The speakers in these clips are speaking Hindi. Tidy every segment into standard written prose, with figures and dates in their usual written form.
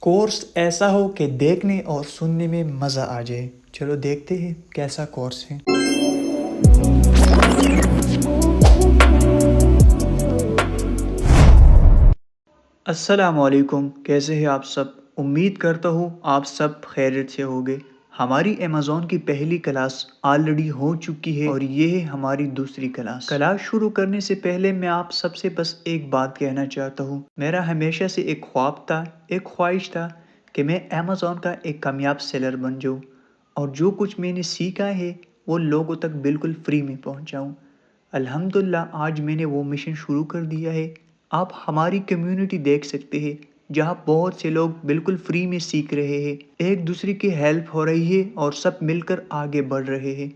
कोर्स ऐसा हो कि देखने और सुनने में मज़ा आ जाए। चलो देखते हैं कैसा कोर्स है। अस्सलामुअलैकुम, कैसे हैं आप सब। उम्मीद करता हूँ आप सब खैरियत से होंगे। हमारी अमेज़ॉन की पहली क्लास ऑलरेडी हो चुकी है और ये है हमारी दूसरी क्लास। क्लास शुरू करने से पहले मैं आप सबसे बस एक बात कहना चाहता हूँ। मेरा हमेशा से एक ख्वाब था, एक ख्वाहिश था कि मैं अमेज़ॉन का एक कामयाब सेलर बन जाऊँ और जो कुछ मैंने सीखा है वो लोगों तक बिल्कुल फ्री में पहुँचाऊँ। अल्हम्दुलिल्लाह आज मैंने वो मिशन शुरू कर दिया है। आप हमारी कम्युनिटी देख सकते हैं जहाँ बहुत से लोग बिल्कुल फ्री में सीख रहे हैं, एक दूसरे की हेल्प हो रही है और सब मिलकर आगे बढ़ रहे हैं।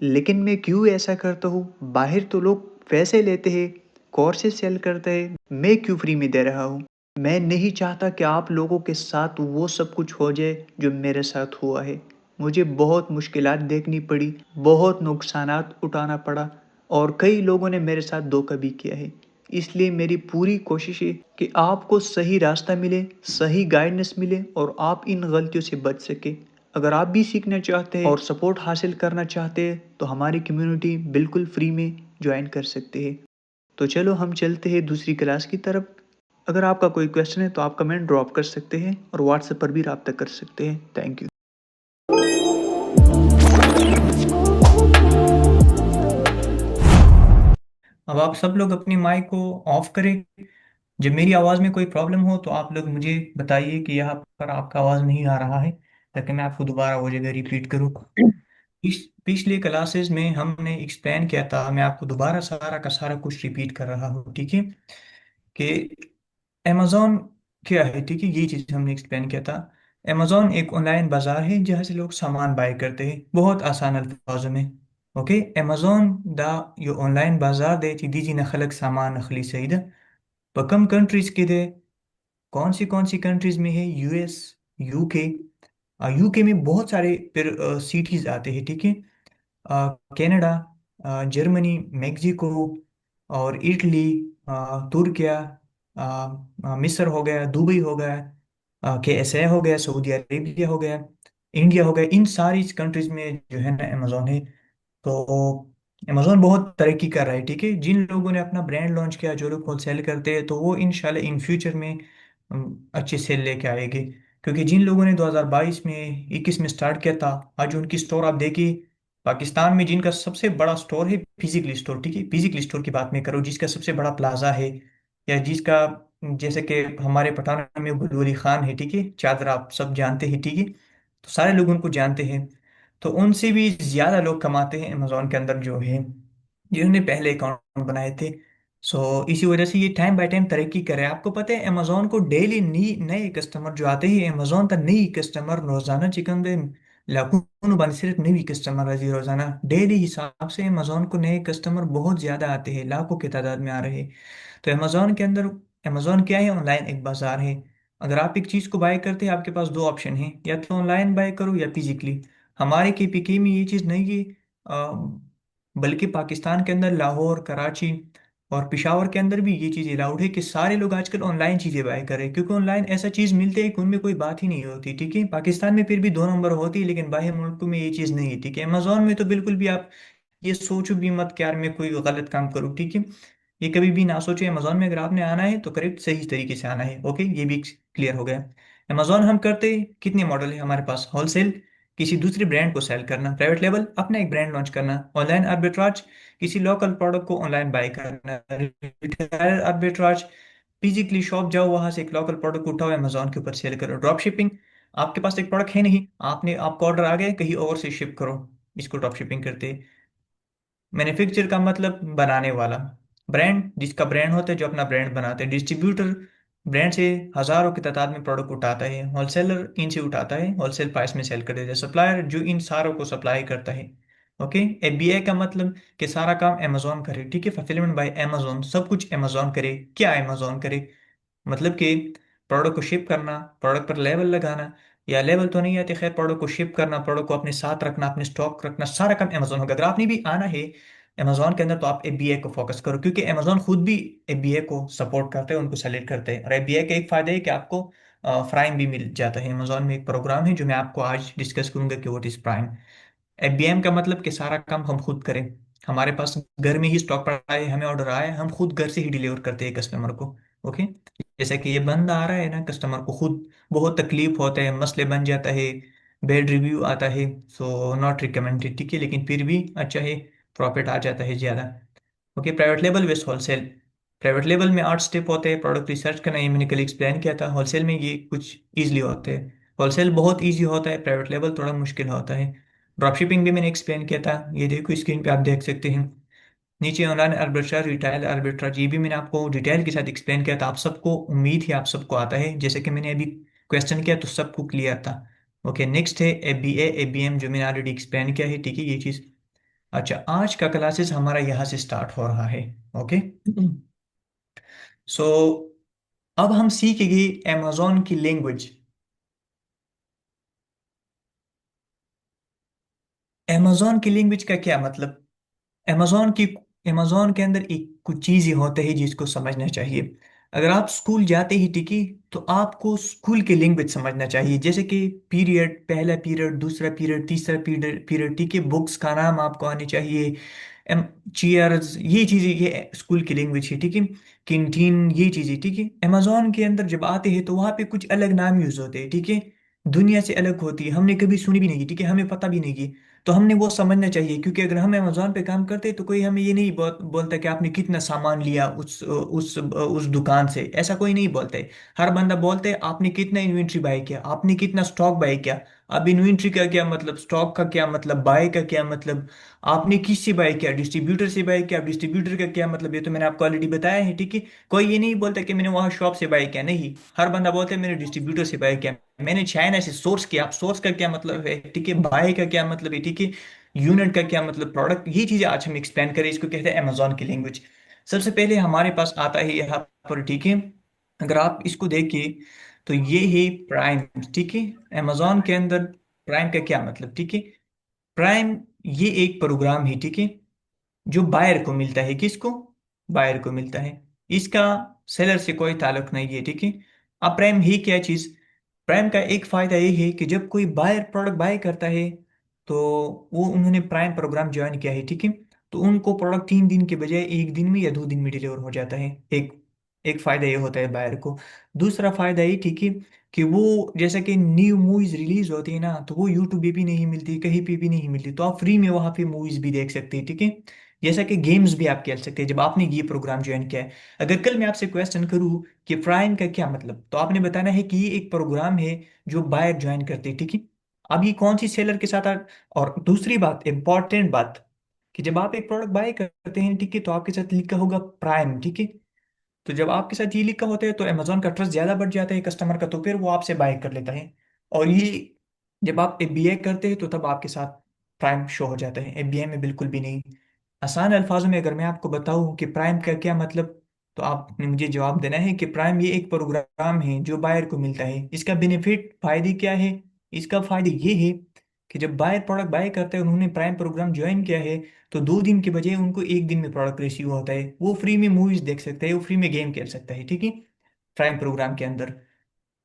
लेकिन मैं क्यों ऐसा करता हूँ? बाहर तो लोग पैसे लेते हैं, कोर्सेज सेल करते हैं, मैं क्यों फ्री में दे रहा हूँ? मैं नहीं चाहता कि आप लोगों के साथ वो सब कुछ हो जाए जो मेरे साथ हुआ है। मुझे बहुत मुश्किलात देखनी पड़ी, बहुत नुकसानात उठाना पड़ा और कई लोगों ने मेरे साथ धोखा भी किया है। इसलिए मेरी पूरी कोशिश है कि आपको सही रास्ता मिले, सही गाइडेंस मिले और आप इन गलतियों से बच सके। अगर आप भी सीखना चाहते हैं और सपोर्ट हासिल करना चाहते हैं तो हमारी कम्युनिटी बिल्कुल फ्री में ज्वाइन कर सकते हैं। तो चलो हम चलते हैं दूसरी क्लास की तरफ। अगर आपका कोई क्वेश्चन है तो आप कमेंट ड्रॉप कर सकते हैं और व्हाट्सएप पर भी रब्ता कर सकते हैं। Thank you. अब आप सब लोग अपनी माइक को ऑफ करें। जब मेरी आवाज़ में कोई प्रॉब्लम हो तो आप लोग मुझे बताइए कि यहाँ पर आपका आवाज़ नहीं आ रहा है, ताकि मैं आपको दोबारा वो जगह रिपीट करूँ। पिछले क्लासेस में हमने एक्सप्लेन किया था, मैं आपको दोबारा सारा का सारा कुछ रिपीट कर रहा हूँ, ठीक है। कि अमेज़ॉन क्या है, ठीक है, ये चीज़ हमने एक्सप्लेन किया था। अमेज़ॉन एक ऑनलाइन बाजार है जहाँ से लोग सामान बाय करते हैं, बहुत आसान अल्फाजों में। ओके, अमेज़ॉन दा यो ऑनलाइन बाजार दे ची दीजी न खलक सामान अखली सईद बकम कंट्रीज के दे। कौन सी कंट्रीज में है? US, UK. यूके में बहुत सारे फिर सिटीज आते हैं, ठीक है। कनाडा, जर्मनी, मेक्सिको और इटली, तुर्किया, मिस्र हो गया, दुबई हो गया, KSA हो गया, सऊदी अरेबिया हो गया, इंडिया हो गया। इन सारी कंट्रीज में जो है ना अमेजोन है। तो अमेजोन बहुत तरक्की कर रहा है, ठीक है। जिन लोगों ने अपना ब्रांड लॉन्च किया, जो लोग होलसेल करते हैं, तो वो इंशाल्लाह इन फ्यूचर में अच्छे सेल लेके आएंगे। क्योंकि जिन लोगों ने 2022 में 21 में स्टार्ट किया था, आज उनकी स्टोर आप देखिए। पाकिस्तान में जिनका सबसे बड़ा स्टोर है, फिजिकली स्टोर, ठीक है, फिजिकली स्टोर की बात मैं करूँ, जिसका सबसे बड़ा प्लाजा है, या जिसका जैसे कि हमारे पठान में बुलवली खान है, ठीक है, चादर आप सब जानते हैं, ठीक है। तो सारे लोग उनको जानते हैं। तो उनसे भी ज्यादा लोग कमाते हैं अमेजोन के अंदर जो है, जिन्होंने पहले अकाउंट बनाए थे। सो इसी वजह से ये टाइम बाय टाइम तरक्की करे। आपको पता है अमेजोन को डेली नई नए कस्टमर जो आते हैं, अमेजोन तक नई कस्टमर रोजाना चिकन दे लाखों बन सिर्फ नई कस्टमर राजी रोजाना डेली हिसाब से अमेजोन को नए कस्टमर बहुत ज्यादा आते हैं, लाखों की तादाद में आ रहे हैं। तो अमेजोन के अंदर, अमेजोन क्या है? ऑनलाइन एक बाजार है। अगर आप एक चीज को बाय करते हैं, आपके पास दो ऑप्शन है, या तो ऑनलाइन बाय करो या फिजिकली। हमारे KPK में ये चीज नहीं है, बल्कि पाकिस्तान के अंदर लाहौर, कराची और पेशावर के अंदर भी ये चीज़ अलाउड है कि सारे लोग आजकल ऑनलाइन चीज़ें बाय करें, क्योंकि ऑनलाइन ऐसा चीज़ मिलते हैं कि उनमें कोई बात ही नहीं होती, ठीक है। पाकिस्तान में फिर भी दो नंबर होती है, लेकिन बाहर मुल्कों में ये चीज़ नहीं है, ठीक है। अमेजोन में तो बिल्कुल भी आप ये सोचो भी मत कि यार मैं कोई गलत काम करूँ, ठीक है। ये कभी भी ना सोचो। अमेजोन में अगर आपने आना है तो करेक्ट सही तरीके से आना है, ओके, ये भी क्लियर हो गया। अमेजोन हम करते हैं, कितने मॉडल है हमारे पास? होलसेल, किसी दूसरे ब्रांड को सेल करना। प्राइवेट लेवल, अपना एक ब्रांड लॉन्च करना। ऑनलाइन आर्बिट्राज, किसी लोकल प्रोडक्ट को ऑनलाइन बाय करना। रिटेल आर्बिट्राज, फिजिकली शॉप जाओ, वहां से एक लोकल प्रोडक्ट उठाओ, अमेजोन के ऊपर सेल करो। ड्रॉप शिपिंग, आपके पास एक प्रोडक्ट है नहीं, आपको ऑर्डर आ गया, कहीं और से शिप करो, इसको ड्रॉप शिपिंग करते हैं। मैन्युफैक्चर का मतलब बनाने वाला। ब्रांड, जिसका ब्रांड होता है, जो अपना ब्रांड बनाते हैं। डिस्ट्रीब्यूटर, ब्रांड से हजारों की तादाद में प्रोडक्ट उठाता है। होलसेलर, इनसे उठाता है, होलसेल प्राइस में सेल कर देता है। सप्लायर, जो इन सारों को सप्लाई करता है। ओके। FBA का मतलब कि सारा काम अमेजोन करे, ठीक है। फुलफिलमेंट बाय अमेजोन, सब कुछ अमेजोन करे। क्या अमेजोन करे? मतलब कि प्रोडक्ट को शिप करना, प्रोडक्ट पर लेबल लगाना, या लेबल तो नहीं आते, खैर, प्रोडक्ट को शिप करना, प्रोडक्ट को अपने साथ रखना, अपने स्टॉक रखना, सारा काम अमेजोन होगा। अगर आपने भी आना है अमेजोन के अंदर, तो आप FBA को फोकस करो, क्योंकि अमेजोन खुद भी FBA को सपोर्ट करते हैं, उनको सेलेक्ट करते हैं। और FBA का एक फायदा है कि आपको प्राइम भी मिल जाता है। अमेजोन में एक प्रोग्राम है जो मैं आपको आज डिस्कस करूंगा कि व्हाट इज प्राइम। एफबीएम का मतलब कि सारा काम हम खुद करें। हमारे पास घर में ही स्टॉक पड़ा है, हमें ऑर्डर आया है, हम खुद घर से ही डिलीवर करते हैं कस्टमर को। ओके। जैसे कि ये बंदा आ रहा है ना, कस्टमर को खुद बहुत तकलीफ होता है, मसले बन जाता है, बैड रिव्यू आता है, सो नॉट रिकमेंडेड, ठीक है, लेकिन फिर भी अच्छा है, प्रॉफिट आ जाता है ज़्यादा। Okay. Private level waste wholesale. Private level में 8 स्टेप होते हैं, प्रोडक्ट रिसर्च करना, ये मैंने कल एक्सप्लेन किया था। होलसेल में ये कुछ ईजिली होते हैं। होलसेल बहुत ईजी होता है, प्राइवेट लेवल थोड़ा मुश्किल होता है। ड्रॉपशिपिंग भी मैंने एक्सप्लेन किया था, ये देखो स्क्रीन पे आप देख सकते हैं। नीचे ऑनलाइन आर्बिट्राज, रिटेल आर्बिट्राज, ये भी मैंने आपको डिटेल के साथ एक्सप्लेन किया था। आप सबको उम्मीद है आप सबको आता है, जैसे कि मैंने अभी क्वेश्चन किया तो सबको क्लियर था। ओके। नेक्स्ट है एबीए एबीएम, जो मैंने ऑलरेडी एक्सप्लेन किया है, ठीक है, ये चीज़। अच्छा, आज का क्लासेस हमारा यहाँ से स्टार्ट हो रहा है। ओके। सो अब हम सीखेंगे अमेजोन की लैंग्वेज। अमेजोन की लैंग्वेज का क्या मतलब? अमेजोन की अमेजोन के अंदर एक कुछ चीजें होते हैं जिसको समझना चाहिए। अगर आप स्कूल जाते ही टिकी तो आपको स्कूल की लैंग्वेज समझना चाहिए, जैसे कि पीरियड, पहला पीरियड, दूसरा पीरियड, तीसरा पीरियड पीरियड, ठीक है, बुक्स का नाम आपको आने चाहिए, चेयर्स, ये चीजें, ये स्कूल की लैंग्वेज है, ठीक है। कैंटीन, ये चीजें, ठीक है। अमेजोन के अंदर जब आते हैं तो वहां पे कुछ अलग नाम यूज होते हैं, ठीक है, दुनिया से अलग होती है, हमने कभी सुनी भी नहीं की, ठीक है, हमें पता भी नहीं की। तो हमने वो समझना चाहिए, क्योंकि अगर हम अमेजोन पे काम करते तो कोई हमें ये नहीं बोलता कि आपने कितना सामान लिया उस दुकान से, ऐसा कोई नहीं बोलता है। हर बंदा बोलता है आपने कितना इन्वेंट्री बाय किया, आपने कितना स्टॉक बाय किया। अब इन्वेंट्री का क्या मतलब, स्टॉक का क्या मतलब, बाय का क्या मतलब, आपने किससे बाय किया, डिस्ट्रीब्यूटर से बाय किया, डिस्ट्रीब्यूटर का क्या मतलब, ये तो मैंने आपको ऑलरेडी बताया है, ठीक है। कोई ये नहीं बोलता कि मैंने वहां शॉप से बाय किया, नहीं, हर बंदा बोलता है मैंने डिस्ट्रीब्यूटर से बाय किया, मैंने चाइना से सोर्स किया। आप सोर्स का क्या मतलब है, ठीक है, बाय का क्या मतलब है, ठीक है, यूनिट का क्या मतलब, प्रोडक्ट, ये चीजें आज हम एक्सप्लेन करें, इसको कहते हैं अमेजोन की लैंग्वेज। सबसे पहले हमारे पास आता है यहाँ पर, ठीक है, अगर आप इसको देखिए तो ये है प्राइम, ठीक है। अमेजोन के अंदर प्राइम का क्या मतलब, ठीक है, प्राइम ये एक प्रोग्राम है, ठीक है, जो बायर को मिलता है, किसको, बायर को मिलता है, इसका सेलर से कोई ताल्लुक नहीं है, ठीक है। अब प्राइम ही क्या चीज, प्राइम का एक फायदा ये है कि जब कोई बायर प्रोडक्ट बाय करता है तो वो उन्होंने प्राइम प्रोग्राम ज्वाइन किया है, ठीक है, तो उनको प्रोडक्ट 3 दिन के बजाय एक दिन में या 2 दिन में डिलीवर हो जाता है। एक एक फायदा ये होता है बायर को। दूसरा फायदा ये, ठीक है, कि वो जैसा कि न्यू मूवीज रिलीज होती है ना, तो वो यूट्यूब पे भी नहीं मिलती, कहीं पे भी नहीं मिलती, तो आप फ्री में वहां पे मूवीज भी देख सकते हैं, ठीक है। जैसा कि गेम्स भी आप खेल सकते हैं जब आपने ये प्रोग्राम ज्वाइन किया है। अगर कल मैं आपसे क्वेश्चन करूँ कि प्राइम का क्या मतलब, तो आपने बताना है कि ये एक प्रोग्राम है जो बायर ज्वाइन करते हैं, ठीक है। अब ये कौन सी सेलर के साथ और दूसरी बात, इंपॉर्टेंट बात, कि जब आप एक प्रोडक्ट बाय करते हैं, ठीक है, तो आपके साथ लिखा होगा प्राइम, ठीक है। तो जब आपके साथ ये लिखा होता है तो अमेजोन का ट्रस्ट ज्यादा बढ़ जाता है कस्टमर का, तो फिर वो आपसे बाय कर लेता है। और ये जब आप एफबीए करते हैं तो तब आपके साथ प्राइम शो हो जाता है, एफबीए में बिल्कुल भी नहीं। आसान अल्फाजों में अगर मैं आपको बताऊं कि प्राइम का क्या मतलब, तो आपने मुझे जवाब देना है कि प्राइम ये एक प्रोग्राम है जो बायर को मिलता है। इसका बेनिफिट, फायदे क्या है? इसका फायदे ये है कि जब बायर प्रोडक्ट बाय करते हैं, उन्होंने प्राइम प्रोग्राम ज्वाइन किया है, तो 2 दिन के बजाय उनको एक दिन में प्रोडक्ट रिसीव होता है, वो फ्री में मूवीज देख सकते हैं, वो फ्री में गेम खेल सकता है, ठीक है, प्राइम प्रोग्राम के अंदर।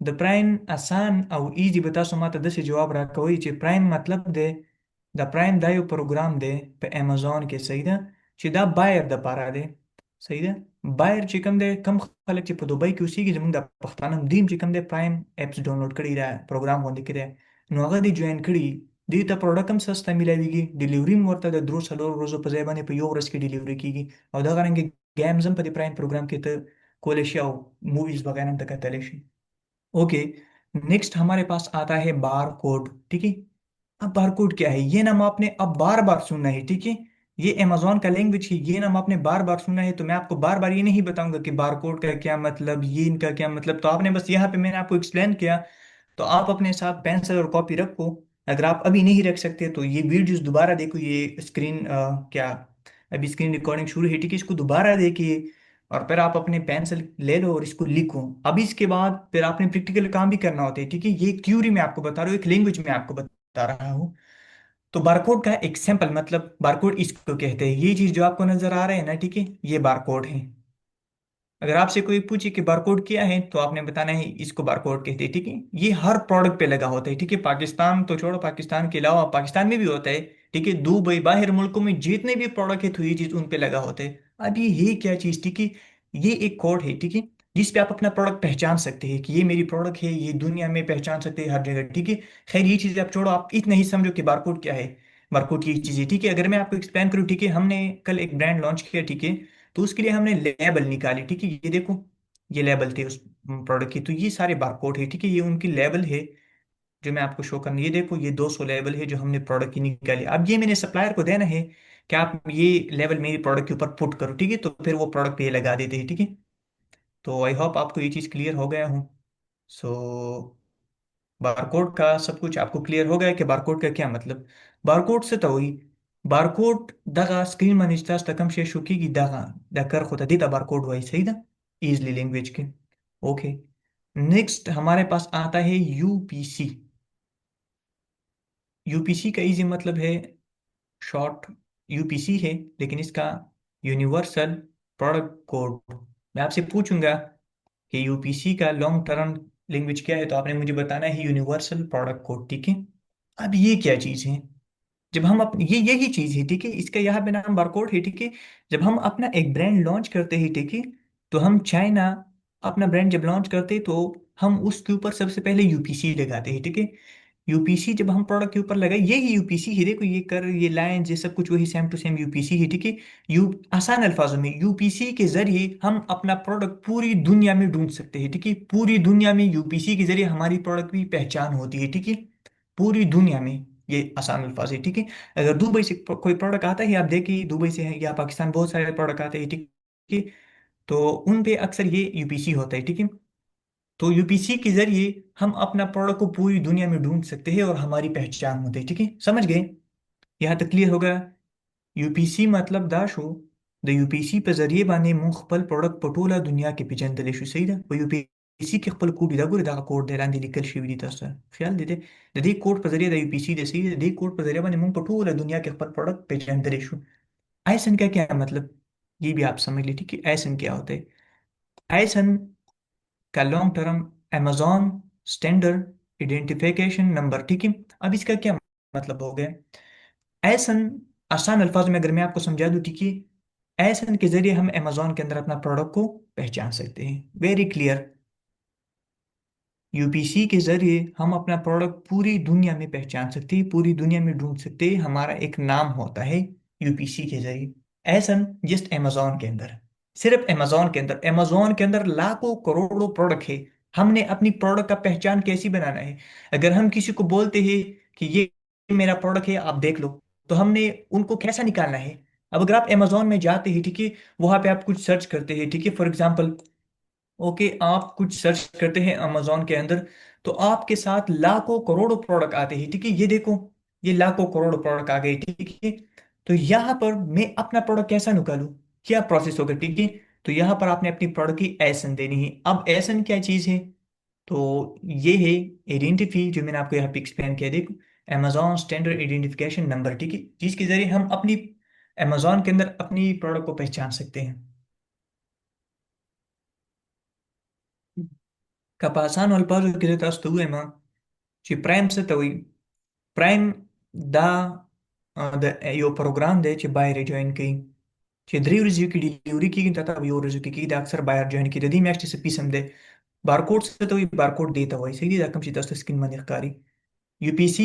द प्राइम आसान और इजी बता सो माता दस जवाब रहा कोई चे प्राइम मतलब दे, द प्राइम दायो प्रोग्राम दे पे अमेजोन के सही दा, चे दा बायर द पारा दे, सही दा, बायर चे कम दे, कम खलक चे दुबई की उसी की जमीन दा पख्ताना दीम चे कम दे प्राइम एप्स डाउनलोड करी रहा है, प्रोग्राम होने के रहा नुआगा दी ज्वाइन करी, दी ता प्रोडक्ट कम सस्ता मिलावीगी, डिलीवरी में वर्ता द द्रो सलो रोजो पजेबाने पे योरस की डिलीवरी की, और दा करेंगे गेम्स पे प्राइम प्रोग्राम के तो कोलेशिया मूवीज वगैरह तक तलेशी। ओके। नेक्स्ट हमारे पास आता है बार कोड, ठीक है। अब बार कोड क्या है, ये नाम आपने अब बार बार सुनना है, ठीक है, ये अमेजोन का लैंग्वेज है, ये नाम आपने बार बार सुनना है, तो मैं आपको बार बार ये नहीं बताऊंगा कि बार कोड का क्या मतलब, ये इनका क्या मतलब, तो आपने बस यहाँ पे मैंने आपको एक्सप्लेन किया, तो आप अपने साथ पेंसिल और कॉपी रखो। अगर आप अभी नहीं रख सकते तो ये वीडियोस दोबारा देखो, ये स्क्रीन क्या, अभी स्क्रीन रिकॉर्डिंग शुरू है, ठीक है, इसको दोबारा देखिए, और फिर आप अपने पेंसिल ले लो और इसको लिखो। अब इसके बाद फिर आपने प्रैक्टिकल काम भी करना होता है, ठीक है, ये थ्योरी में आपको बता रहा हूँ, एक लैंग्वेज में आपको बता रहा हूँ। तो बारकोड का एक सिंपल मतलब, बारकोड इसको कहते हैं, ये चीज जो आपको नजर आ रहा है ना, ठीक है, ये बारकोड है। अगर आपसे कोई पूछे कि बारकोड क्या है तो आपने बताना है इसको बारकोड कहते हैं, ठीक है। ये हर प्रोडक्ट पे लगा होता है, ठीक है। पाकिस्तान तो छोड़ो, पाकिस्तान के अलावा पाकिस्तान में भी होता है, ठीक है। दुबई, बाहर मुल्कों में जितने भी प्रोडक्ट है तो ये चीज उन पे लगा होता है। अब ये क्या चीज, ठीक है, ये एक कोड है, ठीक है, जिस पे आप अपना प्रोडक्ट पहचान सकते हैं कि ये मेरी प्रोडक्ट है, ये दुनिया में पहचान सकते हैं हर जगह, ठीक है। खैर ये चीजें आप छोड़ो, आप इतना ही समझो कि बारकोड क्या है। बारकोड की चीज है, ठीक है। अगर मैं आपको एक्सप्लेन करूँ, ठीक है, हमने कल एक ब्रांड लॉन्च किया, ठीक है। तो उसके लिए हमने लेबल निकाली, ठीक है। ये देखो, ये लेबल थे उस प्रोडक्ट की, तो ये सारे बारकोड है, ठीक है। ये उनकी लेबल है जो मैं आपको शो करना, ये देखो, ये 200 लेबल है जो हमने प्रोडक्ट की निकाली। अब ये मैंने सप्लायर को देना है कि आप ये लेबल मेरी प्रोडक्ट के ऊपर पुट करो, ठीक है। तो फिर वो प्रोडक्ट पे ये लगा देते हैं, ठीक है। तो आई होप आपको ये चीज़ क्लियर हो गया हूँ। सो बारकोड का सब कुछ आपको क्लियर हो गया कि बारकोड का क्या मतलब। बारकोड से तो हुई बारकोड दगा स्क्रीन में तकम शे शुकी की दगा दकर खुदा दी बारकोड वही सही था, इजली लैंग्वेज के। ओके, नेक्स्ट हमारे पास आता है यूपीसी। यूपीसी का इजी मतलब है शॉर्ट यूपीसी है, लेकिन इसका यूनिवर्सल प्रोडक्ट कोड। मैं आपसे पूछूंगा कि यूपीसी का लॉन्ग टर्म लैंग्वेज क्या है, तो आपने मुझे बताना है यूनिवर्सल प्रोडक्ट कोड, ठीक है। अब ये क्या चीज़ है, जब हम अपने ये यही चीज़ है, ठीक है, इसका यहाँ पे नाम बारकोड है, ठीक है। जब हम अपना एक ब्रांड लॉन्च करते हैं, ठीक है, तो हम चाइना अपना ब्रांड जब लॉन्च करते हैं तो हम उसके ऊपर सबसे पहले यूपीसी लगाते हैं, ठीक है। यूपीसी जब हम प्रोडक्ट के ऊपर लगाए, यही यूपीसी है, देखो ये कर, ये लाइन, ये सब कुछ वही सेम टू सेम यूपीसी है, ठीक है। यू आसान अल्फाजों में यूपीसी के जरिए हम अपना प्रोडक्ट पूरी दुनिया में ढूंढ सकते हैं, ठीक है। पूरी दुनिया में यूपीसी के जरिए हमारी प्रोडक्ट की पहचान होती है, ठीक है। पूरी दुनिया में, ये आसान अल्फाज है, ठीक है। अगर दुबई से कोई प्रोडक्ट आता है, आप देखिए दुबई से है या पाकिस्तान, बहुत सारे प्रोडक्ट आते हैं, ठीक है। तो उन पे अक्सर ये यूपीसी होता है, ठीक है। तो यूपीसी के जरिए हम अपना प्रोडक्ट को पूरी दुनिया में ढूंढ सकते हैं और हमारी पहचान होती है, ठीक है। समझ गए, यहाँ तक क्लियर होगा। यूपीसी मतलब दाशो द यूपीसी पे जरिए बाने मुख्बल प्रोडक्ट पटोला दुनिया के पिजन दलेशु सही दा वो यूपीसी के खपल कोड दा गुरे दा कोड दे लांदी लिकल शिवी दी तसा ख्याल दे दे कोड पे जरिए द यूपीसी दे सही दे कोड पे जरिए बाने मुंग पटोला दुनिया के खपल प्रोडक्ट पिजन दलेशु। आइसन का क्या मतलब, ये भी आप समझ लीजिए कि आइसन क्या होता है। आइसन का long term amazon standard identification number, ठीक है। अब इसका क्या मतलब हो गया, ऐसन आसान अल्फाज में अगर मैं आपको समझा दूं, ठीक है, ऐसन के जरिए हम अमेजोन के अंदर अपना प्रोडक्ट को पहचान सकते हैं, वेरी क्लियर। यूपीसी के जरिए हम अपना प्रोडक्ट पूरी दुनिया में पहचान सकते हैं, पूरी दुनिया में ढूंढ सकते हैं, हमारा एक नाम होता है यूपीसी के जरिए। ऐसन जस्ट अमेजोन के अंदर, सिर्फ अमेजोन के अंदर, अमेजोन के अंदर लाखों करोड़ों प्रोडक्ट है। हमने अपनी प्रोडक्ट का पहचान कैसी बनाना है, अगर हम किसी को बोलते हैं कि ये मेरा प्रोडक्ट है आप देख लो, तो हमने उनको कैसा निकालना है। अब अगर आप अमेजोन में जाते हैं, ठीक है, वहां पे आप कुछ सर्च करते हैं, ठीक है, फॉर एग्जाम्पल, ओके, आप कुछ सर्च करते हैं अमेजोन के अंदर, तो आपके साथ लाखों करोड़ों प्रोडक्ट आते हैं, ठीक है। ये देखो, ये लाखों करोड़ों प्रोडक्ट आ गए, ठीक है। तो यहाँ पर मैं अपना प्रोडक्ट कैसा निकालूं, क्या प्रोसेस होगा, ठीक है। तो यहाँ पर आपने अपनी प्रोडक्ट की एसन देनी है। अब एसन क्या चीज़ है, तो ये है आइडेंटिफी, जो मैंने आपको यहाँ पे एक्सप्लेन किया, देखो, अमेजोन स्टैंडर्ड आइडेंटिफिकेशन नंबर, ठीक है, जिसके जरिए हम अपनी अमेजोन के अंदर अपनी प्रोडक्ट को पहचान सकते हैं। Kapasan Alpazo kita tahu emang si Prime setahui Prime da da yo program de ci bayre join ki ci driu rizu ki diuri ki tata yo rizu ki da aksar bayar join ki di max se pisam de barcode setahui barcode data wai segi da kam ci tas skin man ikhkari UPC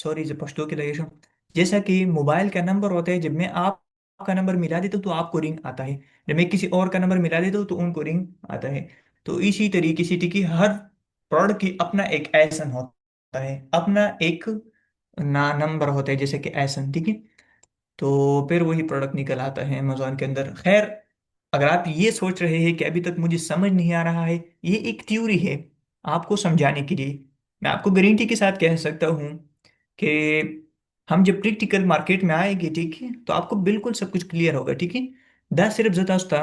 sorry जो पश्तो के लगे शो, जैसा कि मोबाइल का नंबर होता है, जब मैं आपका नंबर मिला देता हूँ तो आपको रिंग आता है, जब मैं किसी और का नंबर मिला देता हूँ तो उनको रिंग आता है। तो इसी तरीके से ठीक है, हर प्रोडक्ट की अपना एक ऐसन होता है, अपना एक ना नंबर होता है, जैसे कि ऐसन, ठीक है। तो फिर वही प्रोडक्ट निकल आता है अमेजोन के अंदर। खैर, अगर आप ये सोच रहे हैं कि अभी तक मुझे समझ नहीं आ रहा है, ये एक थ्योरी है आपको समझाने के लिए। मैं आपको गारंटी के साथ कह सकता हूँ कि हम जब प्रैक्टिकल मार्केट में आएंगे, ठीक है, तो आपको बिल्कुल सब कुछ क्लियर होगा, ठीक है। दा सिर्फ जता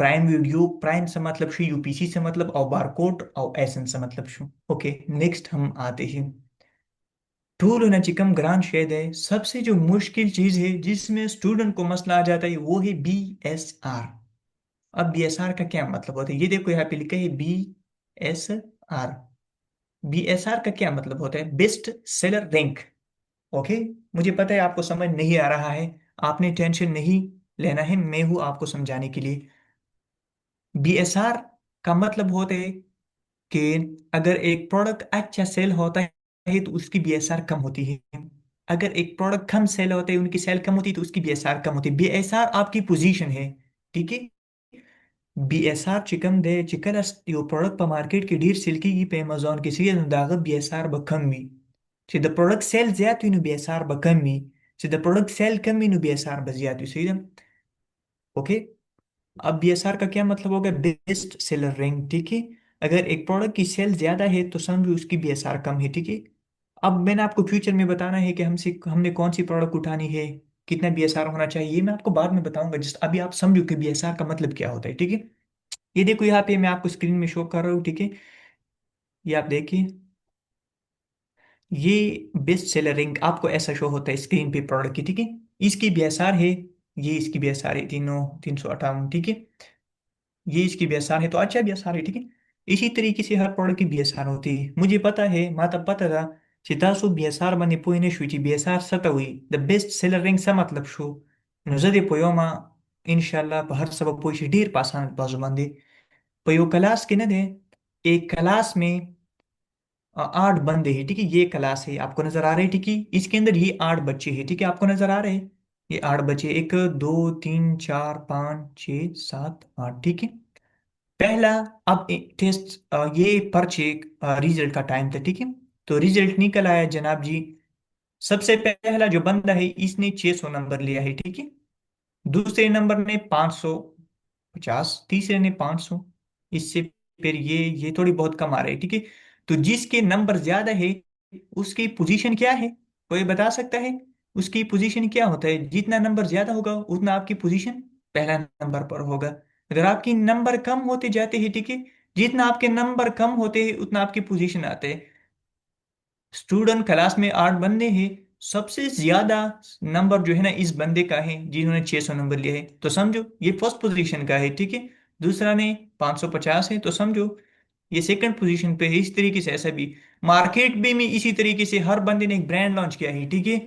प्राइम वीडियो प्राइम से मतलब शो यूपीसी से मतलब और बारकोड और एसन से मतलब शो. ओके, नेक्स्ट हम आते हैं टूल होना चिकम ग्रांड शेद है. सबसे जो मुश्किल चीज है जिसमें स्टूडेंट को मसला आ जाता है वो है BSR. अब BSR का क्या मतलब होता है, ये देखो यहाँ पे लिखा है BSR. BSR का क्या मतलब होता है, बेस्ट सेलर रैंक. ओके, मुझे पता है आपको समझ नहीं आ रहा है, आपने टेंशन नहीं लेना है, मैं हूं आपको समझाने के लिए. BSR का मतलब होता है कि अगर एक प्रोडक्ट अच्छा सेल होता है तो उसकी BSR कम होती है. अगर एक प्रोडक्ट कम सेल होता है, उनकी सेल कम होती है, तो उसकी BSR कम होती है. BSR आपकी पोजीशन है, ठीक है. BSR चिकम दे चिकन यो प्रोडक्ट पर मार्केट की ढेर सिल्की की पे अमेज़न की सीजन दागा BSR बकम मी. ची द प्रोडक्ट सेल ज्यादा नु BSR बकम मी. ची द प्रोडक्ट सेल कम मी नु BSR बज्यादा सही है. ओके, अब BSR का क्या मतलब होगा, बेस्ट सेलर रैंक, ठीक है. अगर एक प्रोडक्ट की सेल ज्यादा है तो समझो उसकी BSR कम है, ठीक है. अब मैंने आपको फ्यूचर में बताना है कि हमने कौन सी प्रोडक्ट उठानी है, कितना BSR होना चाहिए, ये मैं आपको बाद में बताऊंगा. जस्ट अभी आप समझो कि BSR का मतलब क्या होता है, ठीक है. ये देखो यहाँ पे मैं आपको स्क्रीन में शो कर रहा हूँ, ठीक है. ये आप देखिए, ये बेस्ट सेलर रैंक आपको ऐसा शो होता है स्क्रीन पे प्रोडक्ट की, ठीक है. इसकी BSR है, ये इसकी BSR है 358, ठीक है. ये इसकी BSR है तो अच्छा BSR है, ठीक है. इसी तरीके से हर प्रोडक्ट की BSR होती है. मुझे पता है, माता पता था चितासु BSR bani poine shuichi BSR satawi the best seller ring sa मतलब शो. नजदे पोयोमा इंशाल्लाह बाहर सब पोइशी ढेर पासान बाजू मंदे पयो क्लास के न दे. एक क्लास में 8 बंदे हैं, ठीक है. ये क्लास है, आपको नजर आ रहे हैं, ठीक है. इसके अंदर ये 8 बच्चे हैं, ठीक है. आपको नजर आ रहे हैं ये 8 बच्चे, 1 2 3 4 5 6 7 8, ठीक है. पहला, अब टेस्ट ये पर्चे रिजल्ट का टाइम था, ठीक है. तो रिजल्ट निकल आया जनाब जी. सबसे पहला जो बंदा है इसने 600 नंबर लिया है, ठीक है. दूसरे नंबर ने 550, तीसरे ने 500. इससे फिर ये थोड़ी बहुत कम आ रही है, ठीक है. तो जिसके नंबर ज्यादा है उसकी पोजीशन क्या है, कोई बता सकता है. उसकी पोजीशन क्या होता है, जितना नंबर ज्यादा होगा उतना आपकी पोजीशन पहला नंबर पर होगा. अगर आपकी नंबर कम होते जाते हैं, ठीक है, जितना आपके नंबर कम होते हैं उतना आपकी पोजीशन आते हैं. स्टूडेंट क्लास में 8 बंदे हैं, सबसे ज्यादा नंबर जो है ना इस बंदे का है जिन्होंने 600 नंबर लिया है, तो समझो ये फर्स्ट पोजीशन का है, ठीक है. दूसरा ने 550 है, तो समझो ये सेकंड पोजीशन पे है. इस तरीके से ऐसा भी मार्केट में इसी तरीके से हर बंदे ने एक ब्रांड लॉन्च किया है, ठीक है.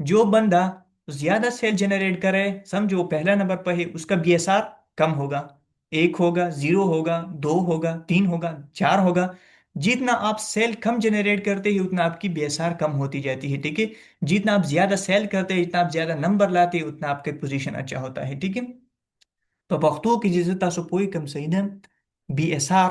जो बंदा ज्यादा सेल जनरेट करे समझो वो पहला नंबर पर है, उसका BSR कम होगा. 1 होगा, 0 होगा, 2 होगा, 3 होगा, 4 होगा. जितना आप सेल कम जनरेट करते हैं उतना आपकी BSR कम होती जाती है, ठीक है. जितना आप ज्यादा सेल करते हैं, जितना आप ज्यादा नंबर लाते हैं, उतना आपका पोजीशन अच्छा होता है, ठीक है. तो पख्तो की जिस तासो पोई कम सईदा BSR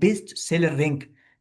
best seller rank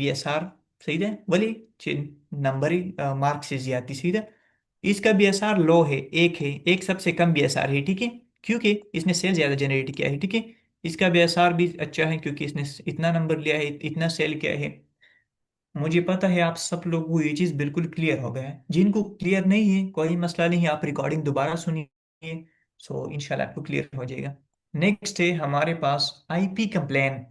BSR सही है, वली नंबरी मार्क से ज्यादा सीधा. इसका BSR लो है, 1 है, 1 सबसे कम BSR है, ठीक है, क्योंकि इसने सेल ज्यादा जनरेट किया है, ठीक है. इसका भी एसआर भी अच्छा है क्योंकि इसने इतना नंबर लिया है, इतना सेल किया है। मुझे पता है आप सब लोगों को ये चीज़ बिल्कुल क्लियर हो गया है। जिनको क्लियर नहीं है कोई मसला नहीं, आप रिकॉर्डिंग दोबारा सुनिए, सो इंशाल्लाह आपको क्लियर हो जाएगा। नेक्स्ट है हमारे पास आईपी कंप्लेन।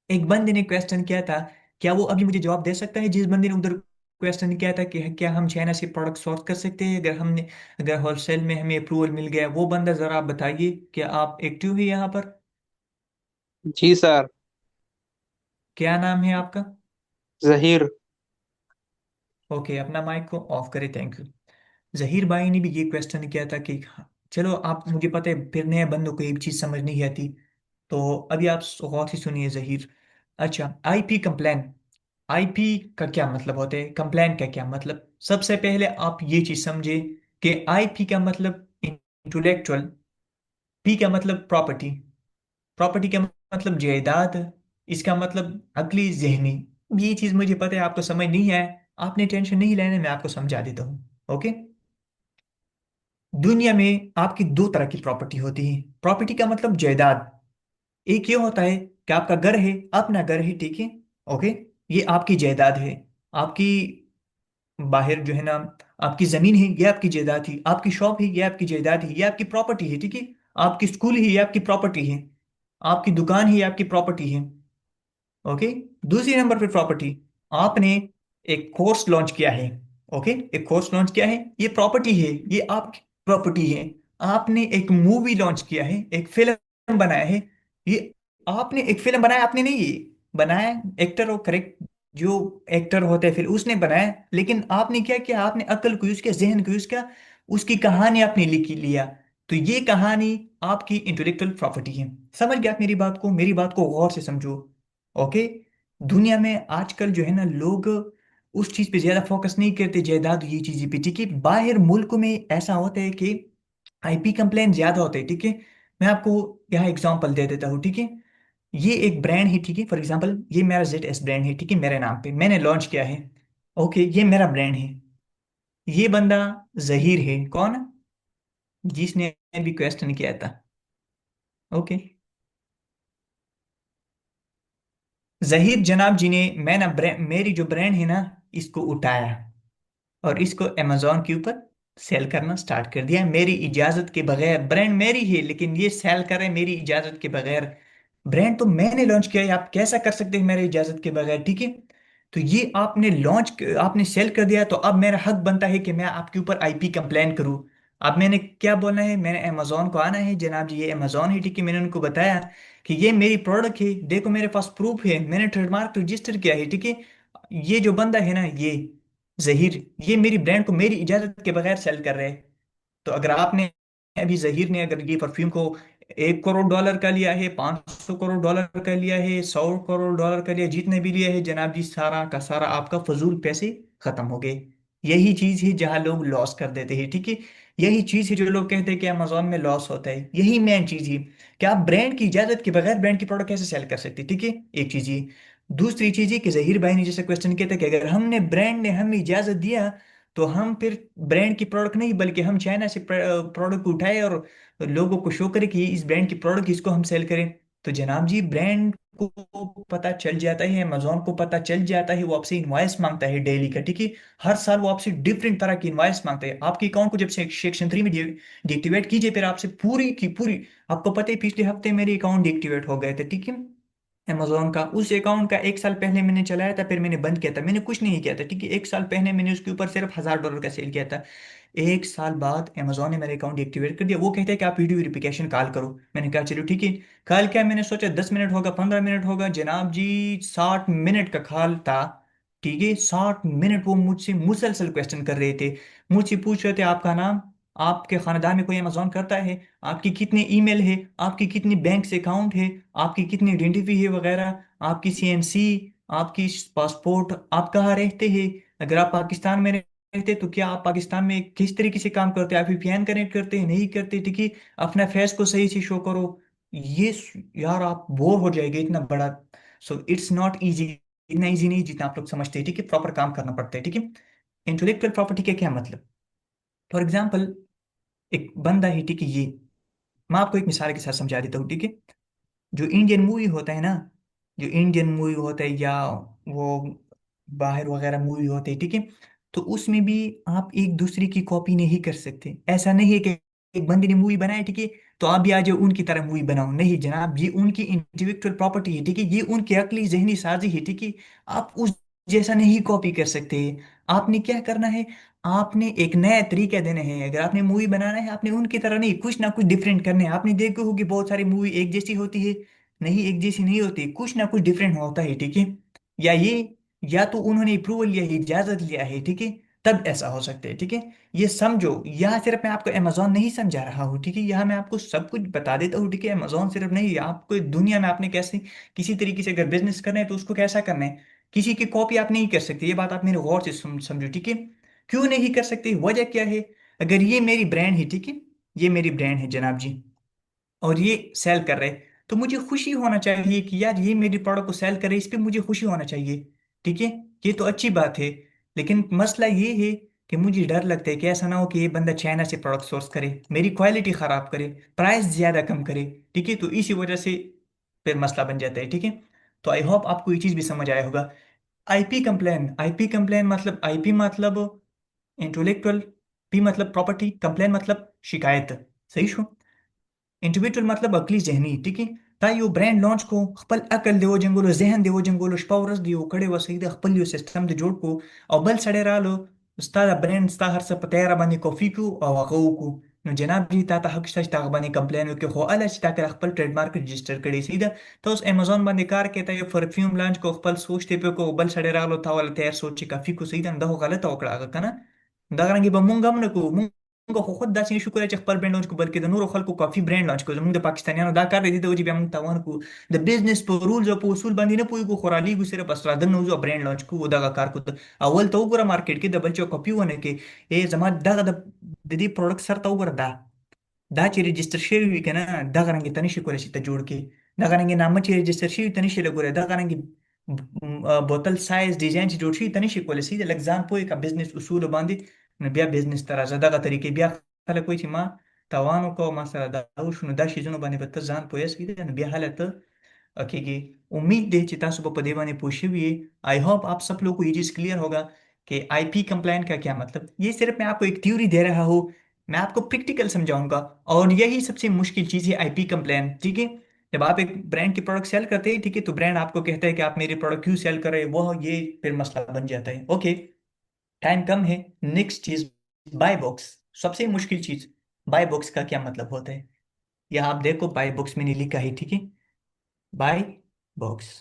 एक बंदे ने क्वेश्चन किया था, क्या वो अभी मुझे जवाब दे सकता है जिस बंदे ने उधर क्वेश्चन किया था कि क्या हम चाइना से प्रोडक्ट सोर्स कर सकते हैं अगर होलसेल में हमें अप्रूवल मिल गया? वो बंदा जरा आप बताइए, क्या आप एक्टिव है यहाँ पर? जी सर। क्या नाम है आपका? जहीर। ओके, अपना माइक को ऑफ करें, थैंक यू। जहीर भाई ने भी ये क्वेश्चन किया था कि हाँ, चलो आप, मुझे पता है फिर नए बंदों को एक चीज समझ नहीं आती, तो अभी आप गौर से सुनिए जहीर। अच्छा, आईपी कंप्लेन। आईपी का क्या मतलब होता है, कंप्लेन का क्या मतलब? सबसे पहले आप ये चीज समझे कि आईपी का मतलब इंटेलेक्चुअल, पी का मतलब प्रॉपर्टी, प्रॉपर्टी का मतलब जायदाद, इसका मतलब अगली जहनी। ये चीज मुझे पता है आपको समझ नहीं है, आपने टेंशन नहीं लेने, मैं आपको समझा देता हूँ। ओके, दुनिया में आपकी दो तरह की प्रॉपर्टी होती है। प्रॉपर्टी का मतलब जायदाद। एक ये होता है कि आपका घर है, अपना घर है, ठीक है, ओके, ये आपकी जायदाद है। आपकी बाहर जो है ना, आपकी जमीन है, ये आपकी जायदाद थी। आपकी शॉप है, ये आपकी जायदाद है, ये आपकी प्रॉपर्टी है, ठीक है। आपकी स्कूल है, ये आपकी प्रॉपर्टी है। आपकी दुकान है, ये आपकी प्रॉपर्टी है। ओके, दूसरी नंबर पे प्रॉपर्टी, आपने एक कोर्स लॉन्च किया है। ओके, एक कोर्स लॉन्च किया है, ये प्रॉपर्टी है, ये आपकी प्रॉपर्टी है। आपने एक मूवी लॉन्च किया है, एक फिल्म बनाया है, ये आपने एक फिल्म बनाया, आपने नहीं ये बनाया, एक्टर और करेक्ट जो एक्टर होते हैं फिर उसने बनाया, लेकिन आपने क्या किया, आपने अक्ल को यूज किया, जहन को यूज किया, उसकी कहानी आपने लिखी लिया। तो ये कहानी आपकी इंटेलेक्चुअल प्रॉपर्टी है। समझ गया आप मेरी बात को? मेरी बात को गौर से समझो। ओके, दुनिया में आजकल जो है ना, लोग उस चीज पे ज्यादा फोकस नहीं करते, जायदाद ये चीज पे, ठीक है। बाहर मुल्क में ऐसा होता है कि आईपी कंप्लेन ज्यादा होते हैं, ठीक है। मैं आपको यहाँ एग्जांपल दे देता हूँ, ठीक है। ये एक ब्रांड है, ठीक है, फॉर एग्जांपल ये मेरा जेड एस ब्रांड है, ठीक है, मेरे नाम पे मैंने लॉन्च किया है। ओके, ये मेरा ब्रांड है। ये बंदा जहीर है, कौन? जिसने भी क्वेश्चन किया था। ओके, जहीर जनाब जी ने, मैं ना मेरी जो ब्रांड है ना, इसको उठाया और इसको अमेजोन के ऊपर सेल करना स्टार्ट कर दिया मेरी इजाजत के बगैर। ब्रांड मेरी है लेकिन ये सेल कर रहे हैं मेरी इजाजत के बगैर। ब्रांड तो मैंने लॉन्च किया है, आप कैसा कर सकते हैं मेरी इजाजत के बगैर, ठीक है। तो ये आपने आपने सेल कर दिया, तो अब मेरा हक बनता है कि मैं आपके ऊपर आईपी कंप्लेन करूं। अब मैंने क्या बोलना है, मैंने अमेजोन को आना है, जनाब जी ये अमेजोन है, ठीक है, मैंने उनको बताया कि ये मेरी प्रोडक्ट है, देखो मेरे पास प्रूफ है, मैंने ट्रेडमार्क रजिस्टर किया है, ठीक है। ये जो बंदा है ना, ये जहीर, ये मेरी ब्रांड को मेरी इजाजत के बगैर सेल कर रहे हैं। तो अगर आपने, अभी जहीर ने अगर ये परफ्यूम को $1 करोड़ का लिया है, $500 करोड़ का लिया है, $100 करोड़ का लिया, जितने भी लिया है जनाब जी, सारा का सारा आपका फजूल पैसे खत्म हो गए। यही चीज है जहां लोग लॉस कर देते हैं, ठीक है। यही चीज है जो लोग कहते हैं कि अमेजोन में लॉस होता है, यही मेन चीज है कि आप ब्रांड की इजाजत के बगैर ब्रांड की प्रोडक्ट कैसे सेल कर सकते हैं, ठीक है। एक चीज ये। दूसरी चीज ये कि जहीर भाई ने जैसे क्वेश्चन किया था कि अगर हमने, ब्रांड ने हमें इजाजत दिया, तो हम फिर ब्रांड की प्रोडक्ट नहीं बल्कि हम चाइना से प्रोडक्ट उठाए और लोगों को शो करें कि इस ब्रांड की प्रोडक्ट इसको हम सेल करें। तो जनाब जी, ब्रांड को पता चल जाता है, अमेजोन को पता चल जाता है, वो आपसे इनवॉइस मांगता है डेली का, ठीक है। हर साल वो आपसे डिफरेंट तरह की इनवॉइस मांगता है। आपके अकाउंट को जब से सेक्शन 3 में डीएक्टिवेट कीजिए, फिर आपसे पूरी की पूरी, आपको पता है पिछले हफ्ते मेरे अकाउंट डीएक्टिवेट हो गए थे, ठीक है। अमेजोन का उस अकाउंट का 1 साल पहले मैंने चलाया था, फिर मैंने बंद किया था, मैंने कुछ नहीं किया था, ठीक है। 1 साल पहले मैंने उसके ऊपर सिर्फ $1000 का सेल किया था। 1 साल बाद अमेजोन ने मेरा अकाउंट एक्टिवेट कर दिया। वो कहते हैं कि आप वीडियो वेरिफिकेशन कॉल करो। मैंने कहा चलो ठीक है। कॉल क्या, मैंने सोचा 10 मिनट होगा, 15 मिनट होगा, जनाब जी 60 मिनट का कॉल था, ठीक है। 60 मिनट वो मुझसे मुसलसल क्वेश्चन कर रहे थे, मुझसे पूछ रहे थे आपका नाम, आपके खानदान में कोई अमेजोन करता है, आपकी कितनी ईमेल है, आपकी कितनी बैंक से अकाउंट है, आपकी कितनी आइडेंटिटी है वगैरह, आपकी सीएनसी, आपकी पासपोर्ट, आप कहाँ रहते हैं, अगर आप पाकिस्तान में रहते तो क्या आप पाकिस्तान में किस तरीके से काम करते हैं, आप वीपीएन कनेक्ट करते हैं नहीं करते, ठीक है। अपना फेस को सही से शो करो। ये यार आप बोर हो जाएंगे, इतना बड़ा। सो इट्स नॉट इजी, इतना इजी नहीं जितना आप लोग समझते हैं, ठीक है। प्रॉपर काम करना पड़ता है, ठीक है। इंटेलेक्चुअल प्रॉपर्टी का क्या मतलब? फॉर एग्जाम्पल, एक बंदा है, ठीक है, ये मैं आपको एक मिसाल के साथ समझा देता हूँ, ठीक है। जो इंडियन मूवी होता है ना, जो इंडियन मूवी होता है या वो बाहर वगैरह मूवी होते हैं, ठीक है, तो उसमें भी आप एक दूसरे की कॉपी नहीं कर सकते। ऐसा नहीं है कि एक बंदे ने मूवी बनाया, ठीक है, तो आप भी आ जाओ उनकी तरह मूवी बनाओ। नहीं जनाब, ये उनकी इंटेलेक्चुअल प्रॉपर्टी है, ठीक है, ये उनकी अकली जहनी साजी है, ठीक है। आप उस जैसा नहीं कॉपी कर सकते। आपने क्या करना है, आपने एक नया तरीका देना है। अगर आपने मूवी बनाना है, आपने उनकी तरह नहीं, कुछ ना कुछ डिफरेंट करना है। आपने देखो होगी बहुत सारी मूवी एक जैसी होती है, नहीं एक जैसी नहीं होती, कुछ ना कुछ डिफरेंट होता है, ठीक है। या ये, या तो उन्होंने अप्रूवल लिया है, इजाजत लिया है, ठीक है, तब ऐसा हो सकता है, ठीक है। ये समझो, यहाँ सिर्फ मैं आपको अमेजोन नहीं समझा रहा हूँ, ठीक है, यहाँ मैं आपको सब कुछ बता देता हूँ, ठीक है। अमेजोन सिर्फ नहीं, आपको दुनिया में आपने कैसे किसी तरीके से अगर बिजनेस करना है तो उसको कैसा करना है। किसी की कॉपी आप नहीं कर सकते, ये बात आप मेरे गौर से समझो, ठीक है। क्यों नहीं कर सकते, वजह क्या है। अगर ये मेरी ब्रांड है, ठीक है, ये मेरी ब्रांड है जनाब जी, और ये सेल कर रहे हैं, तो मुझे खुशी होना चाहिए कि यार ये मेरी प्रोडक्ट को सेल करे, इस पे मुझे खुशी होना चाहिए, ठीक है। ये तो अच्छी बात है। लेकिन मसला ये है कि मुझे डर लगता है कि ऐसा ना हो कि ये बंदा चाइना से प्रोडक्ट सोर्स करे, मेरी क्वालिटी खराब करे, प्राइस ज्यादा कम करे, ठीक है, तो इसी वजह से फिर मसला बन जाता है, ठीक है। तो आई होप आपको ये चीज भी समझ आया होगा। आईपी कंप्लेन, आईपी कंप्लेन मतलब, आईपी मतलब इंटेलेक्चुअल, पी मतलब प्रॉपर्टी, कंप्लेन मतलब शिकायत, सही छो। इंडिविजुअल मतलब अकली जहनी, ठीक है। ताई वो ब्रांड लॉन्च को खपल अकल देवो जंगलो, जहन देवो जंगलो, शपावरस दियो कड़े व सही खपल यो सिस्टम दे जोड़ को, और बल सड़े रालो उस्ताद ब्रांड स्ता हर सब पतेरा बने कॉफी को और वको को। नो जनाब जी ता हक सच बने कंप्लेन के हो अलग ता कर खपल ट्रेडमार्क रजिस्टर कड़ी सीधा। तो उस अमेज़न बंदे कार के ता ये परफ्यूम लॉन्च को खपल सोचते पे को बल सड़े रालो था वाला तैयार सोच काफी को सीधा दहो गलत ओकड़ा का ना। दागरंगी बमुंगम न को मुंगा खो खुद दासिनी शुक्र है खपल ब्रांड लॉन्च को, बल्कि द नूर खल को कॉफी ब्रांड लॉन्च को मुंग द पाकिस्तानियानो दा कर रही थी जी हम तवन को द बिजनेस पर रूल्स और उसूल बंदी ने पूरी को खोराली को सिर्फ असरादन नोजो ब्रांड लॉन्च को दा कार को अव्वल तो पूरा मार्केट के डबल चो कॉपी होने के ए जमा दा ददी प्रोडक्ट सर तो ऊपर ದಾಚಿ ರಿಜಿಸ್ಟರ್ ಶೇವಿ ಕೆನ ದಾಗರಂಗೆ ತನಿಷಿ ಕೊಲೆ ಸಿತ ಜೋಡ್ಕೆ ದಾಗರಂಗೆ ನಾಮಚಿ ರಿಜಿಸ್ಟರ್ ಶೇವಿ ತನಿಷಿ लगोरे दागरंगे बोतल साइज डिजाइन जोड़ शी तनिषि कोले सीधे लग्जान पोई का बिजनेस उसूल बांधी न बिया बिजनेस तरा जदा का तरीके बिया खला कोई ची मां तवानो को मसला दाउश न दाशी जनो बने बत जान पोया सीधे न बिया हालत ओके। उम्मीद है चिता सुबह पदेवा ने पूछी हुई है। आई होप आप सब लोग को ये चीज क्लियर होगा कि आईपी कंप्लेंट का क्या मतलब। ये सिर्फ मैं आपको एक थ्योरी दे रहा हूँ, मैं आपको प्रैक्टिकल समझाऊंगा। और यही सबसे मुश्किल चीज है आईपी कंप्लेंट, ठीक है। जब आप एक ब्रांड की प्रोडक्ट सेल करते हैं, ठीक है, तो ब्रांड आपको कहता है कि आप मेरे प्रोडक्ट क्यों सेल कर रहे हैं, वो ये फिर मसला बन जाता है। ओके, टाइम कम है। नेक्स्ट चीज, बाय बॉक्स, सबसे मुश्किल चीज। बाय बॉक्स का क्या मतलब होता है, यह आप देखो बाय बॉक्स मैंने लिखा है, ठीक है। बाय बॉक्स,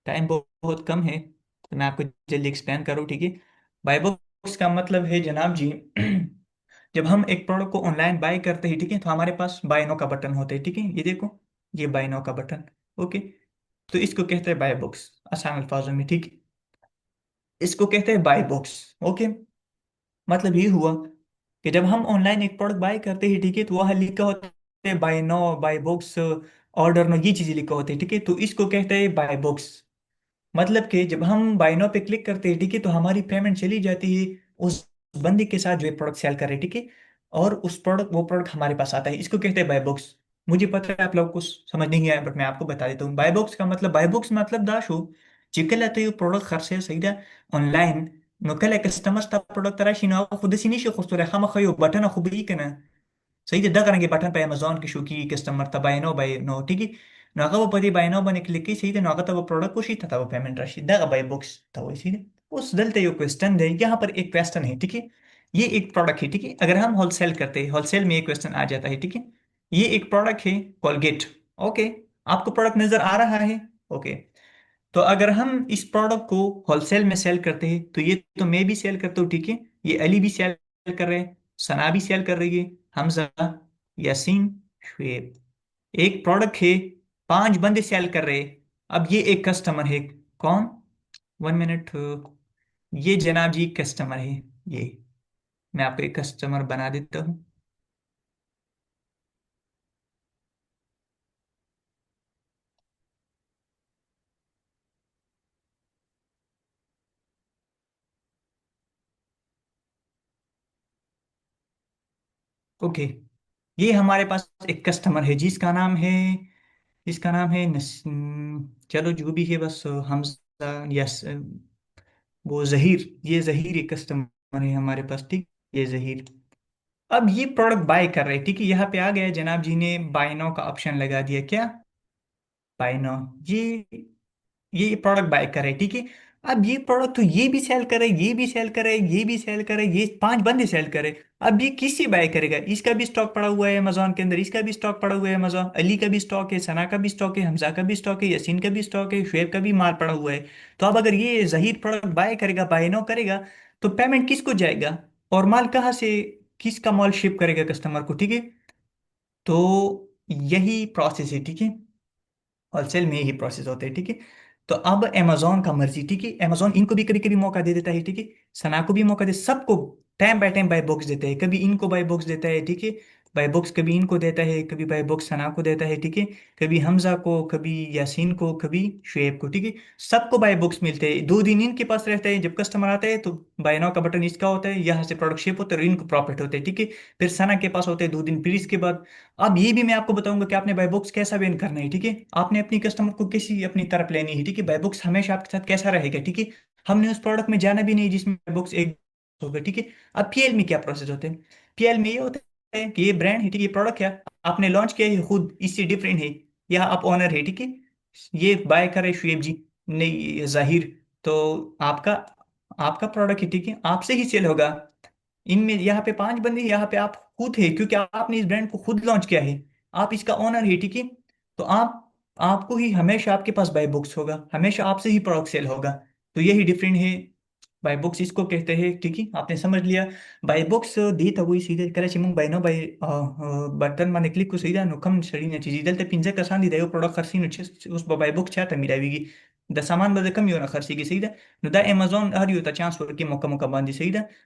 टाइम बहुत कम है तो मैं आपको जल्दी एक्सप्लेन करूँ, ठीक है। बाय बॉक्स का मतलब है जनाब जी जब हम एक प्रोडक्ट को ऑनलाइन बाय करते हैं, ठीक है, तो हमारे पास बाय नो का बटन होता है, ठीक है, ये देखो, ये बाय नो का बटन। ओके, तो इसको कहते हैं बाय बॉक्स, आसान अल्फाजों में, ठीक है, इसको कहते हैं बाय बॉक्स। ओके, मतलब ये हुआ कि जब हम ऑनलाइन एक प्रोडक्ट बाय करते हैं, ठीक है, तो वहाँ लिखा होता है buy now, buy box, order now, ये चीजें लिखा होते हैं, ठीक है, तो इसको कहते हैं बाय बॉक्स। मतलब कि जब हम बाय नाउ पे क्लिक करते हैं, ठीक है, तो हमारी पेमेंट चली जाती है उस बंदी के साथ जो ये प्रोडक्ट सेल कर रहे हैं, ठीक है, और उस प्रोडक्ट वो प्रोडक्ट हमारे पास आता है, इसको कहते हैं बाय बॉक्स। मुझे पता है आप लोगों को समझ नहीं आया, बट मैं आपको बता देता हूँ बाय बॉक्स का मतलब। बाय बॉक्स मतलब दाशो चिकल आते हैं प्रोडक्ट खर्चे सही ऑनलाइन नोकल कस्टमर ता प्रोडक्ट तरा शिनो खुद सिनी शो खुस्तरे खमा खयो बटन खुबई कना सही दे दगरंगे बटन पे अमेजोन की शो की कस्टमर ता बाय नो ठीक है। नागा वो पदी बाय नो बने क्लिक की सही दे नागा तब प्रोडक्ट को शी था तब पेमेंट राशि दगा बाय बॉक्स था वो सही दे। उस दलते यो क्वेश्चन दे, यहाँ पर एक क्वेश्चन है, ठीक है, ये एक प्रोडक्ट है, ठीक है, अगर हम होलसेल करते हैं, होलसेल में एक क्वेश्चन आ जाता है, ठीक है, ये एक प्रोडक्ट है कोलगेट। ओके, आपको प्रोडक्ट नजर आ रहा है। ओके, तो अगर हम इस प्रोडक्ट को होलसेल में सेल करते हैं, तो ये तो मैं भी सेल करता हूँ, ठीक है, ये अली भी सेल कर रहे हैं, सना भी सेल कर रही है, हमजा, यासीन, शुएब, एक प्रोडक्ट है, पांच बंदे सेल कर रहे हैं। अब ये एक कस्टमर है, कौन, 1 मिनट, ये जनाब जी कस्टमर है, ये मैं आपको एक कस्टमर बना देता हूँ। ओके, ये हमारे पास एक कस्टमर है जिसका नाम है चलो जो भी है बस हमजा यस वो जहीर। ये जहीर एक कस्टमर है हमारे पास, ठीक। ये जहीर अब ये प्रोडक्ट बाय कर रहे हैं, ठीक है। यहाँ पे आ गया, जनाब जी ने बाय नाउ का ऑप्शन लगा दिया। क्या? Buy now. ये प्रोडक्ट बाय करे, ठीक है। अब ये प्रोडक्ट तो ये भी सेल करे, ये भी सेल करे, ये भी सेल करे, ये पांच बंदे सेल करे। अब ये किससे बाय करेगा? इसका भी स्टॉक पड़ा हुआ है अमेजोन के अंदर, इसका भी स्टॉक पड़ा हुआ है अमेजोन, अली का भी स्टॉक है, सना का भी स्टॉक है, हमजा का भी स्टॉक है, यासीन का भी स्टॉक है, शुएब का भी माल पड़ा हुआ है। तो अब अगर ये जहीर प्रोडक्ट बाय करेगा, बाय नो करेगा, तो पेमेंट किसको जाएगा? और माल कहाँ से, किसका माल शिप करेगा कस्टमर को, ठीक है। तो यही प्रोसेस है, ठीक है। होलसेल में ही प्रोसेस होते हैं, ठीक है। तो अब अमेजोन का मर्जी, ठीक है। अमेजोन इनको भी कभी कभी मौका दे देता है, ठीक है। सना को भी मौका दे, सबको time by time buy box देता है। कभी इनको बाय बॉक्स देता है, ठीक है। बाय बॉक्स कभी इनको देता है, कभी बाय बॉक्स सना को देता है, ठीक है। कभी हमजा को, कभी यासीन को, कभी शुएब को, ठीक है। सबको बाय बॉक्स मिलते हैं। 2 दिन इनके पास रहता है, जब कस्टमर आता है तो बाय नाउ का बटन इसका होता है, यहाँ से प्रोडक्ट शिप होता है और इनको प्रॉफिट होता है, ठीक है। फिर सना के पास होते हैं 2 दिन फिर इसके बाद। अब ये भी मैं आपको बताऊंगा कि आपने बाय बुक्स कैसा वेन करना है, ठीक है। आपने अपनी कस्टमर को किसी अपनी तरफ लेनी है, ठीक है। बाय बुक्स हमेशा आपके साथ कैसा रहेगा, ठीक है। हमने उस प्रोडक्ट में जाना भी नहीं जिसमें बाय बुक्स एक होगा, ठीक है। अब पीएल में क्या प्रोसेस होते हैं? पीएल में ये होता है कि ये ब्रांड है, ठीक है, ये प्रोडक्ट है, आपने लॉन्च किया है खुद, इससे डिफरेंट है, या आप ओनर है, ठीक है। ये बाय करे शुएब जी, नहीं ये जाहिर, तो आपका आपका प्रोडक्ट है, ठीक है, आपसे ही सेल होगा। इनमें यहाँ पे 5 बंदे हैं, यहाँ पे आप खुद है, क्योंकि आपने इस ब्रांड को खुद लॉन्च किया है, आप इसका ओनर है, ठीक है। तो आपको ही हमेशा आपके पास बाय बुक्स होगा, हमेशा आपसे ही प्रोडक्ट सेल होगा। तो यही डिफरेंट है। बाय बुक्स इसको कहते हैं, ठीक है, आपने समझ लिया। बाय बुक्स दी था वही सीधे करे चिमुंग बाय नो बाय बटन माने क्लिक को सीधा नुकम शरी ने चीज दलते पिंजे का सांदी देयो प्रोडक्ट खर्सी उस बाय बुक्स चाहता मिलावीगी द सामान बदे कम योना खर्ची की सीधा नु दा अमेज़न हर यो ता चांस वर की मौका मौका बांधी सीधा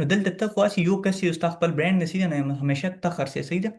नु दलते तखवासी यो कसी तखपल ब्रांड ने सीधा ने हमेशा तखर से सीधा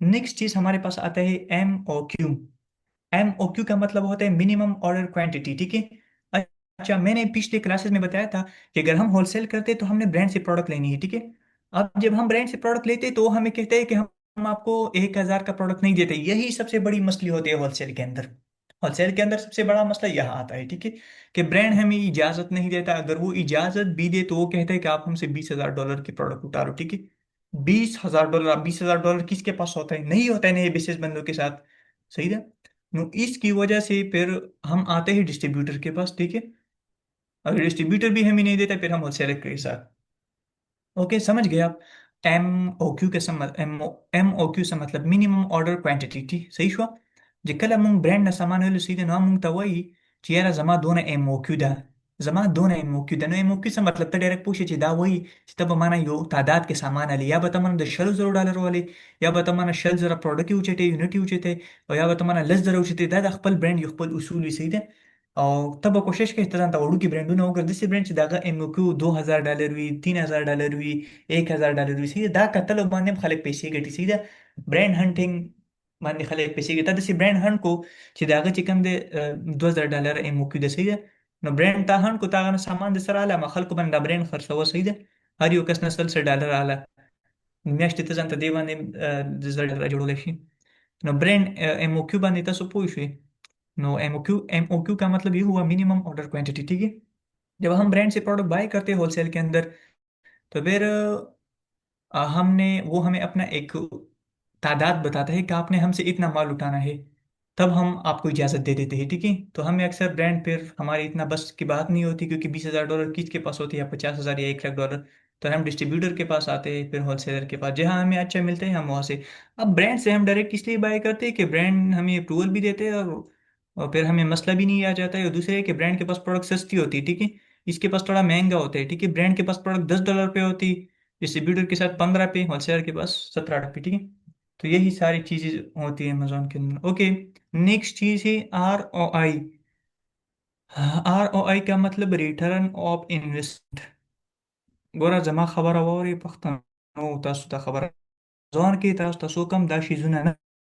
नेक्स्ट चीज हमारे पास आता है MOQ। MOQ का मतलब होता है मिनिमम ऑर्डर क्वांटिटी, ठीक है। अच्छा, मैंने पिछले क्लासेस में बताया था कि अगर हम होलसेल करते हैं तो हमने ब्रांड से प्रोडक्ट लेनी है, ठीक है। अब जब हम ब्रांड से प्रोडक्ट लेते हैं तो वो हमें कहते हैं कि हम आपको 1,000 का प्रोडक्ट नहीं देते। यही सबसे बड़ी मसली होती है होलसेल के अंदर। होलसेल के अंदर सबसे बड़ा मसला यहाँ आता है, ठीक है, कि ब्रांड हमें इजाजत नहीं देता। अगर वो इजाजत भी दे तो वो कहते हैं कि आप हमसे $20,000 की प्रोडक्ट उतारो, ठीक है। $20,000, अब $20,000 किसके पास होता है? नहीं होता है नए बिजनेस बंदों के साथ, सही है। इसकी वजह से फिर हम आते हैं डिस्ट्रीब्यूटर के पास, ठीक है। अगर डिस्ट्रीब्यूटर भी हमें नहीं देता फिर हम होलसेलर के साथ। ओके, समझ गए आप। एम ओ क्यू के एम ओ क्यू से मतलब मिनिमम ऑर्डर क्वांटिटी, ठीक सही शो। जे कल हम ब्रांड ना सामान होलो सीधे ना हम तवई चियारा जमा दोन एम ओ क्यू दा, जमा दोन एम ओ क्यू दा, नो एम ओ क्यू से मतलब तो डायरेक्ट पूछे ची दा वही तब माना यो तादाद के सामान आले, या बता माना शल $0 वाले, या बता माना शल जरा प्रोडक्ट उचेते यूनिट उचेते, और या बता माना लस जरा उचेते दा खपल ब्रांड यो खपल उसूल सही है। और तब कोशिश करते था उड़ू की ब्रांड ना होकर दूसरी ब्रांड से दागा एम ओ क्यू $2,000 हुई, $3,000 हुई, $1,000 हुई, सीधे दा कत्तलो मान्य खलक पैसे गटी सीधा ब्रांड हंटिंग मान्य खलक पैसे गटा दसी ब्रांड हंट को चिदागा चिकन दे $2,000 एम ओ क्यू दे सीधा न ब्रांड ता हंट को तागा सामान दे सर आला मा खल को बंदा ब्रांड खर्च हुआ सीधा हर यो कस नसल से डॉलर आला नेक्स्ट इतना जानता देवाने $10 जोड़ो लेशी न ब्रांड एम ओ क्यू बने ता सो पूछे। नो एमओक्यू का मतलब ये हुआ मिनिमम ऑर्डर क्वांटिटी, ठीक है। जब हम ब्रांड से प्रोडक्ट बाय करते हैं होलसेल के अंदर, तो फिर वो हमें अपना एक तादाद बताता है कि आपने हमसे इतना माल उठाना है, तब हम आपको इजाज़त दे देते हैं, ठीक है। तो हमें अक्सर ब्रांड फिर हमारी इतना बस की बात नहीं होती, क्योंकि $20,000 किसके पास होती है, या 50,000 या $1,00,000। तो हम डिस्ट्रीब्यूटर के पास आते हैं, फिर होलसेलर के पास, जहाँ हमें अच्छा मिलता है हम वहाँ से। अब ब्रांड से हम डायरेक्ट इसलिए बाय करते हैं कि ब्रांड हमें अप्रूवल भी देते हैं, और फिर हमें मसला भी नहीं आ जाता है। और दूसरे है कि ब्रांड के पास प्रोडक्ट सस्ती होती है, ठीक है। इसके पास थोड़ा महंगा होता है, ठीक है। ब्रांड के पास प्रोडक्ट $10 पे होती, डिस्ट्रीब्यूटर के साथ 15 पे, होलसेलर के पास 17 पे, ठीक है। तो यही सारी चीजें होती है अमेजोन के अंदर। ओके, नेक्स्ट चीज है ROI। ROI का मतलब रिटर्न ऑफ इन्वेस्ट। गोरा जमा खबर और पख्तन तासु ता खबर जोन की तासु तासु कम दाशी जुना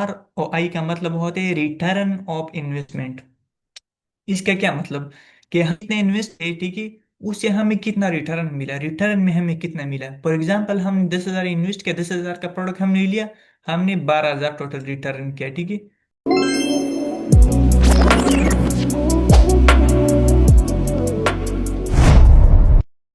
आर और आई का मतलब होता है रिटर्न ऑफ इन्वेस्टमेंट। इसका क्या मतलब कि हम इतने इन्वेस्ट किए ठीक है उससे हमें कितना रिटर्न मिला, रिटर्न में हमें कितना मिला। फॉर एग्जांपल हम 10,000 इन्वेस्ट किया, 10,000 का प्रोडक्ट हमने लिया, हमने 12,000 टोटल रिटर्न किया ठीक है।